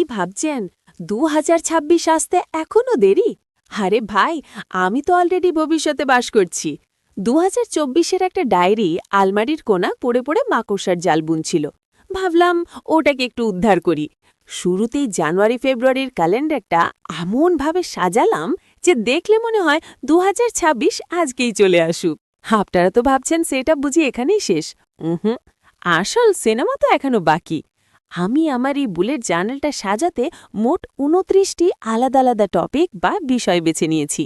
ভাবছেন ২০২৬ আসতে এখনো দেরি? আরে ভাই, আমি তো অলরেডি ভবিষ্যতে বাস করছি। ২০২৪-এর একটা ডায়েরি আলমারির কোণা পড়ে পড়ে মাকড়সার জাল বুনছিল। ভাবলাম ওটাকে একটু উদ্ধার করি। শুরুতেই জানুয়ারি ফেব্রুয়ারির ক্যালেন্ডারটা এমনভাবে সাজালাম যে দেখলে মনে হয় ২০২৬ আজকেই চলে আসুক। আপনারা তো ভাবছেন সেটা বুঝি এখানেই শেষ। হুম, আসল সিনেমা তো এখনো বাকি। আমি আমার এই বুলেট জার্নালটা সাজাতে মোট ২৯টি আলাদা আলাদা টপিক বা বিষয় বেছে নিয়েছি।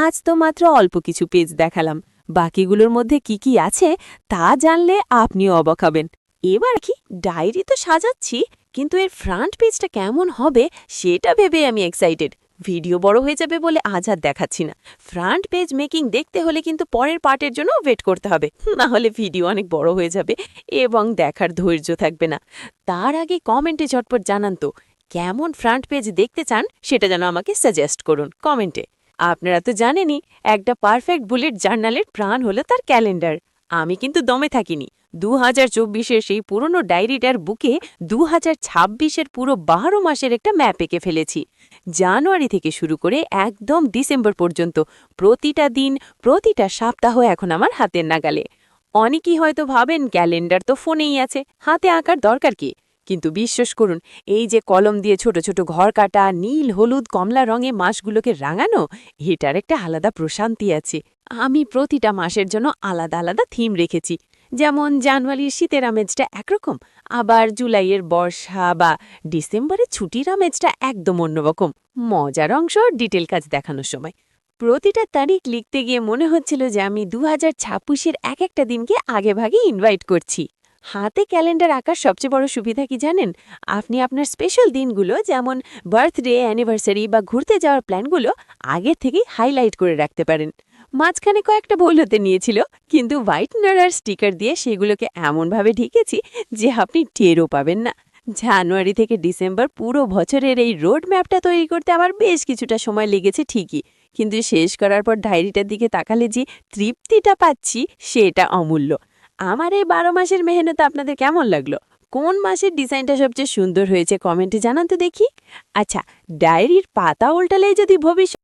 আজ তো মাত্র অল্প কিছু পেজ দেখালাম। বাকিগুলোর মধ্যে কি কি আছে তা জানলে আপনিও অবাক হবেন। এবার কি, ডায়েরি তো সাজাচ্ছি, কিন্তু এর ফ্রন্ট পেজটা কেমন হবে সেটা ভেবে আমি এক্সাইটেড। ভিডিও বড় হয়ে যাবে বলে আজ আর দেখাচ্ছি না। ফ্রন্ট পেজ মেকিং দেখতে হলে কিন্তু পরের পার্টের জন্য ওয়েট করতে হবে, না হলে ভিডিও অনেক বড় হয়ে যাবে এবং দেখার ধৈর্য থাকবে না। তার আগে কমেন্টে ঝটপট জানান তো কেমন ফ্রন্ট পেজ দেখতে চান, সেটা যেন আমাকে সাজেস্ট করুন কমেন্টে। আপনারা তো জানেনই, একটা পারফেক্ট বুলেট জার্নালের প্রাণ হলো তার ক্যালেন্ডার। আমি কিন্তু দমে থাকিনি। ২০২৪-এর সেই পুরনো ডায়েরিটার বুকে ২০২৬-এর পুরো ১২ মাসের একটা ম্যাপ এঁকে ফেলেছি। জানুয়ারি থেকে শুরু করে একদম ডিসেম্বর পর্যন্ত প্রতিটা দিন, প্রতিটা সপ্তাহ এখন আমার হাতের নাগালে। অনেকেই হয়তো ভাবেন ক্যালেন্ডার তো ফোনেই আছে, হাতে আঁকার দরকার কি? কিন্তু বিশ্বাস করুন, এই যে কলম দিয়ে ছোট ছোট ঘর কাটা, নীল হলুদ কমলা রঙে মাসগুলোকে রাঙানো, এটার একটা আলাদা প্রশান্তি আছে। আমি প্রতিটা মাসের জন্য আলাদা আলাদা থিম রেখেছি। যেমন জানুয়ারির শীতের আমেজটা একরকম, আবার জুলাইয়ের বর্ষা বা ডিসেম্বরের ছুটির আমেজটা একদম অন্যরকম। মজার অংশ ডিটেল কাজ দেখানোর সময় প্রতিটা তারিখ লিখতে গিয়ে মনে হচ্ছিল যে আমি ২০২৬-এর এক একটা দিনকে আগেভাগে ইনভাইট করছি। হাতে ক্যালেন্ডার আঁকার সবচেয়ে বড় সুবিধা কি জানেন? আপনি আপনার স্পেশাল দিনগুলো, যেমন বার্থডে, অ্যানিভার্সারি বা ঘুরতে যাওয়ার প্ল্যানগুলো আগে থেকেই হাইলাইট করে রাখতে পারেন। মাঝখানে কয়েকটা ভুল হতে নিয়েছিল, কিন্তু হোয়াইটনার আর স্টিকার দিয়ে সেগুলোকে এমনভাবে ঢেকেছি যে আপনি টেরও পাবেন না। জানুয়ারি থেকে ডিসেম্বর পুরো বছরের এই রোড ম্যাপটা তৈরি করতে আমার বেশ কিছুটা সময় লেগেছে ঠিকই, কিন্তু শেষ করার পর ডায়েরিটার দিকে তাকালে যে তৃপ্তিটা পাচ্ছি সেটা অমূল্য। আমার এই ১২ মাসের মেহনত আপনাদের কেমন লাগলো? কোন মাসের ডিজাইনটা সবচেয়ে সুন্দর হয়েছে কমেন্টে জানান তো দেখি। আচ্ছা, ডায়েরির পাতা উল্টালে যদি ভবিষ্যৎ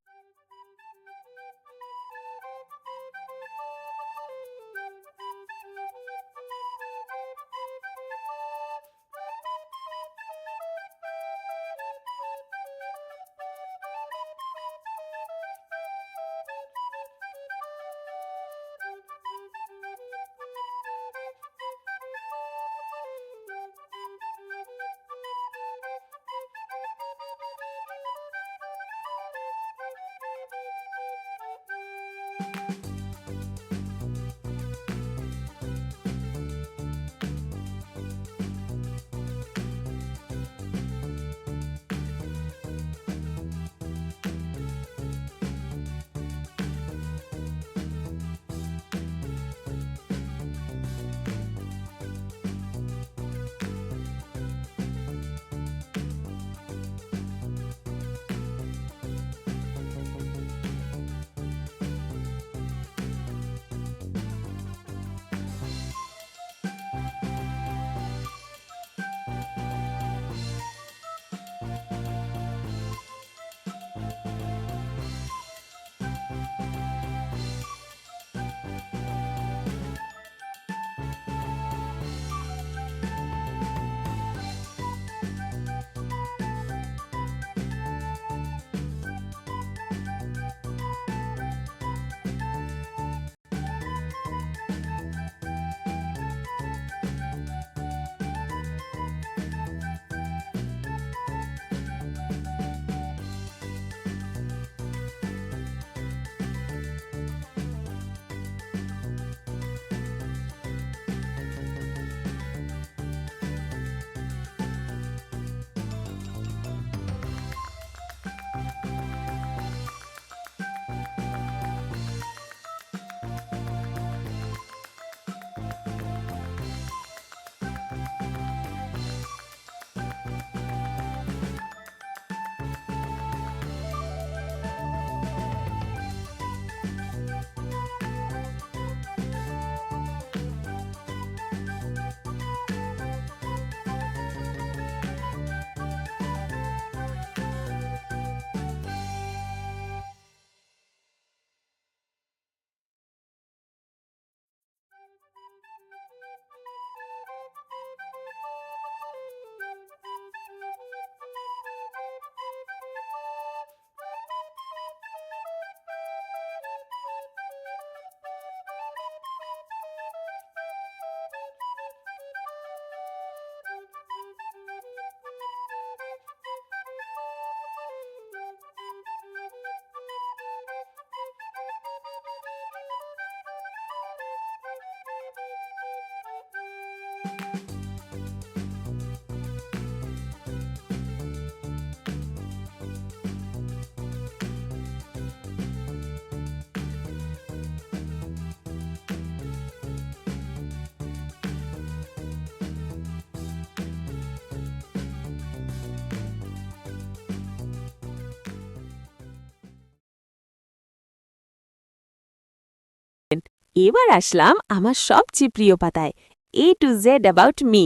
এবার আসলাম আমার সবচেয়ে প্রিয় পাতায়, A to Z about me,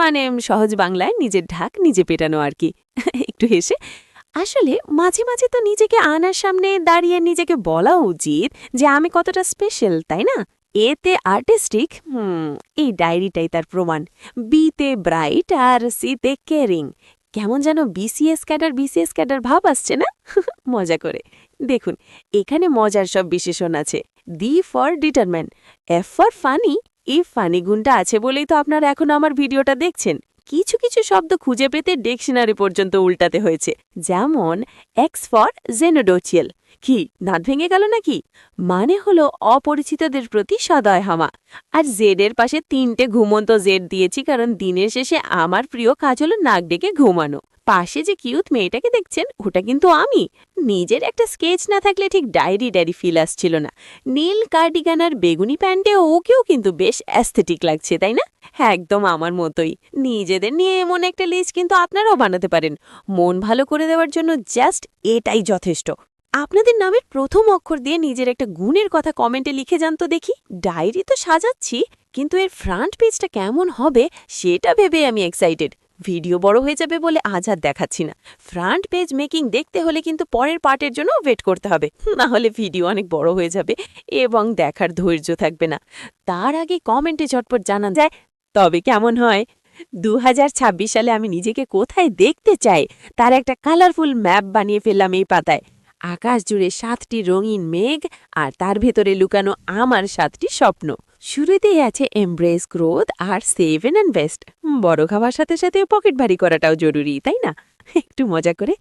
মানে সহজ বাংলায় নিজের ঢাক নিজে পেটানো আর কি। একটু হেসে, আসলে মাঝে মাঝে তো নিজেকে আয়নার সামনে দাঁড়িয়ে নিজেকে বলা উচিত যে আমি কতটা স্পেশাল, তাই না? এতে আর্টিস্টিক, এই ডায়েরিটাই তার প্রমাণ। বিতে ব্রাইট আর সিতে কেয়ারিং। কেমন যেন বিসিএস ক্যাডার ভাব আসছে না? মজা করে দেখুন, এখানে মজার সব বিশেষণ আছে। D for determent, F for funny. এই ফানি গুণটা আছে বলেই তো আপনারা এখন আমার ভিডিওটা দেখছেন। কিছু কিছু শব্দ খুঁজে পেতে ডিকশনারি পর্যন্ত উল্টাতে হয়েছে, যেমন এক্স ফর জেনোডোচিয়াল। কি দাঁত ভেঙে গেল নাকি? মানে হলো অপরিচিতদের প্রতি সদয় হামা। আর জেড এর পাশে 3টে ঘুমন্ত জেড দিয়েছি, কারণ দিনের শেষে আমার প্রিয় কাজ হলো নাক ডেকে ঘুমানো। পাশে যে কিউট মেয়েটাকে দেখছেন, ওটা কিন্তু আমি। নিজের একটা স্কেচ না থাকলে ঠিক ডায়েরি ফিল আসছিল না। নীল কার্ডিগান আর বেগুনি প্যান্টে ওকেও কিন্তু বেশ অ্যাস্থেটিক লাগছে, তাই না? হ্যাঁ, একদম আমার মতোই। নিজেদের নিয়ে এমন একটা লিস্ট কিন্তু আপনারাও বানাতে পারেন। মন ভালো করে দেওয়ার জন্য জাস্ট এটাই যথেষ্ট। আপনাদের নামের প্রথম অক্ষর দিয়ে নিজের একটা গুণের কথা কমেন্টে লিখে যান তো দেখি। ডায়েরি তো সাজাচ্ছি, কিন্তু এর ফ্রন্ট পেজটা কেমন হবে সেটা ভেবে আমি এক্সাইটেড। ভিডিও বড় হয়ে যাবে বলে আজ আর দেখাচ্ছি না। ফ্রন্ট পেজ মেকিং দেখতে হলে কিন্তু পরের পার্টের জন্য ওয়েট করতে হবে, না হলে ভিডিও অনেক বড় হয়ে যাবে এবং দেখার ধৈর্য থাকবে না। তার আগে কমেন্টে ঝটপট জানান যায় তবে কেমন হয়। 2026 সালে আমি নিজেকে কোথায় দেখতে চাই তার একটা কালারফুল ম্যাপ বানিয়ে ফেললাম এই পাতায়। আকাশ জুড়ে 7টি রঙিন মেঘ, আর তার ভেতরে লুকানো আমার 7টি স্বপ্ন। শুরুতেই আছে এমব্রেস গ্রোথ আর সেভ এন্ড ইনভেস্ট। বড় খাওয়ার সাথে সাথে পকেট ভারী করাটাও জরুরি, তাই না? একটু মজা করে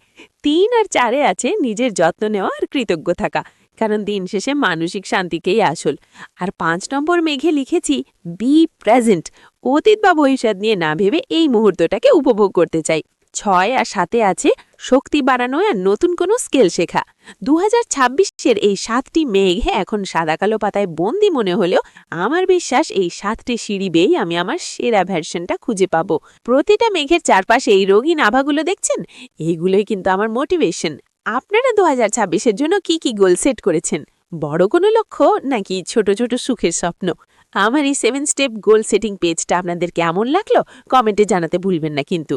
3 আর 4-এ আছে নিজের যত্ন নেওয়া আর কৃতজ্ঞ থাকা, কারণ দিন শেষে মানসিক শান্তিকেই আসল। আর 5 নম্বর মেঘে লিখেছি বি প্রেজেন্ট, অতীত বা ভবিষ্যৎ নিয়ে না ভেবে এই মুহূর্তটাকে উপভোগ করতে চাই। 6 আর 7-এ আছে শক্তি বাড়ানো আর নতুন কোনো স্কিল শেখা। 2026-এর এই 7টি মেঘ এখন সাদা কালো পাতায় বন্দি মনে হলেও আমার বিশ্বাস এই 7টি সিঁড়ি বেয়েই আমি আমার সেরা ভার্সনটা খুঁজে পাবো। প্রতিটা মেঘের চারপাশে এই রঙিন আভাগুলো দেখছেন, এইগুলোই কিন্তু আমার মোটিভেশন। আপনারা 2026-এর জন্য কি কি গোল সেট করেছেন? বড় কোনো লক্ষ্য নাকি ছোট ছোট সুখের স্বপ্ন? আমার এই 7 স্টেপ গোল সেটিং পেজটা আপনাদের কেমন লাগলো কমেন্টে জানাতে ভুলবেন না কিন্তু।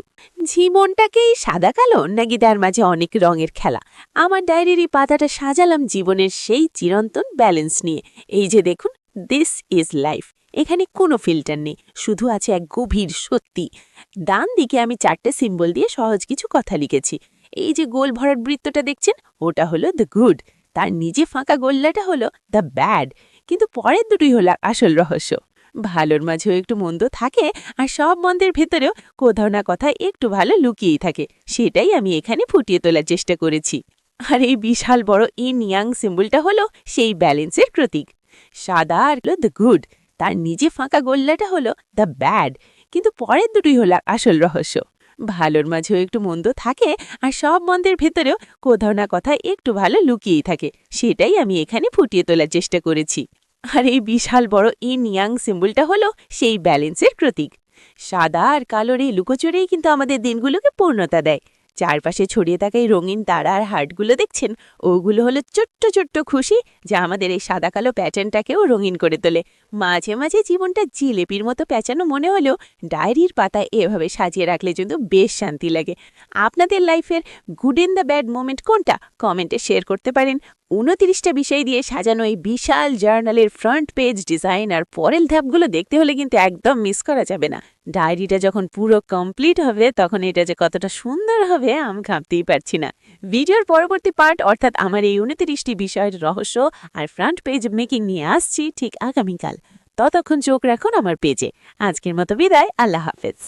জীবনটাকেই সাদা কালো নাকি তার মাঝে অনেক রঙের খেলা? আমার ডায়েরির এই পাতাটা সাজালাম জীবনের সেই চিরন্তন ব্যালেন্স নিয়ে। এই যে দেখুন, দিস ইজ লাইফ। এখানে কোনো ফিল্টার নেই, শুধু আছে এক গভীর সত্যি। ডান দিকে আমি 4টে সিম্বল দিয়ে সহজ কিছু কথা লিখেছি। এই যে গোল ভরাট বৃত্তটা দেখছেন, ওটা হলো দ্য গুড। তার নিজে ফাঁকা গোল্লাটা হলো দ্য ব্যাড। কিন্তু পরের দুটোই হলো আসল রহস্য। ভালোর মাঝেও একটু মন্দ থাকে, আর সব মন্দের ভেতরেও কোথাও না কোথাও একটু ভালো লুকিয়েই থাকে। সেটাই আমি এখানে ফুটিয়ে তোলার চেষ্টা করেছি। আর এই বিশাল বড় ইন ইয়াং সিম্বলটা হলো সেই ব্যালেন্সের প্রতীক। সাদা আর দ্য গুড, তার নিজে ফাঁকা গোল্লাটা হলো দ্য ব্যাড। কিন্তু পরের দুটোই হলো আসল রহস্য। ভালোর মাঝেও একটু মন্দ থাকে, আর সব মন্দের ভেতরেও কোথাও না কোথাও একটু ভালো লুকিয়েই থাকে। সেটাই আমি এখানে ফুটিয়ে তোলার চেষ্টা করেছি। আর এই বিশাল বড় ইন ইয়াং সিম্বলটা হলো সেই ব্যালেন্সের প্রতীক। সাদা আর কালোর এই লুকোচুরেই কিন্তু আমাদের দিনগুলোকে পূর্ণতা দেয়। চারপাশে ছড়িয়ে থাকা এই রঙিন তারা আর হার্টগুলো দেখছেন, ওগুলো হলো ছোট্ট ছোট্ট খুশি, যা আমাদের এই সাদা কালো প্যাটার্নটাকেও রঙিন করে তোলে। মাঝে মাঝে জীবনটা জিলেপির মতো প্যাঁচানো মনে হলেও ডায়েরির পাতায় এভাবে সাজিয়ে রাখলে কিন্তু বেশ শান্তি লাগে। আপনাদের লাইফের good in the bad moment কোনটা কমেন্টে শেয়ার করতে পারেন। 29টা বিষয় দিয়ে সাজানো এই বিশাল জার্নালের ফ্রন্ট পেজ ডিজাইন আর পরের ধাপগুলো দেখতে হলে কিন্তু একদম মিস করা যাবে না। ডায়েরিটা যখন পুরো কমপ্লিট হবে তখন এটা যে কতটা সুন্দর হবে আমি ভাবতেই পারছি না। ভিডিওর পরবর্তী পার্ট অর্থাৎ আমার এই 29টি বিষয়ের রহস্য আর ফ্রন্ট পেজ মেকিং নিয়ে আসছি ঠিক আগামীকাল। ততক্ষণ চোখ রাখুন আমার পেজে। আজকের মতো বিদায়, আল্লাহ হাফেজ।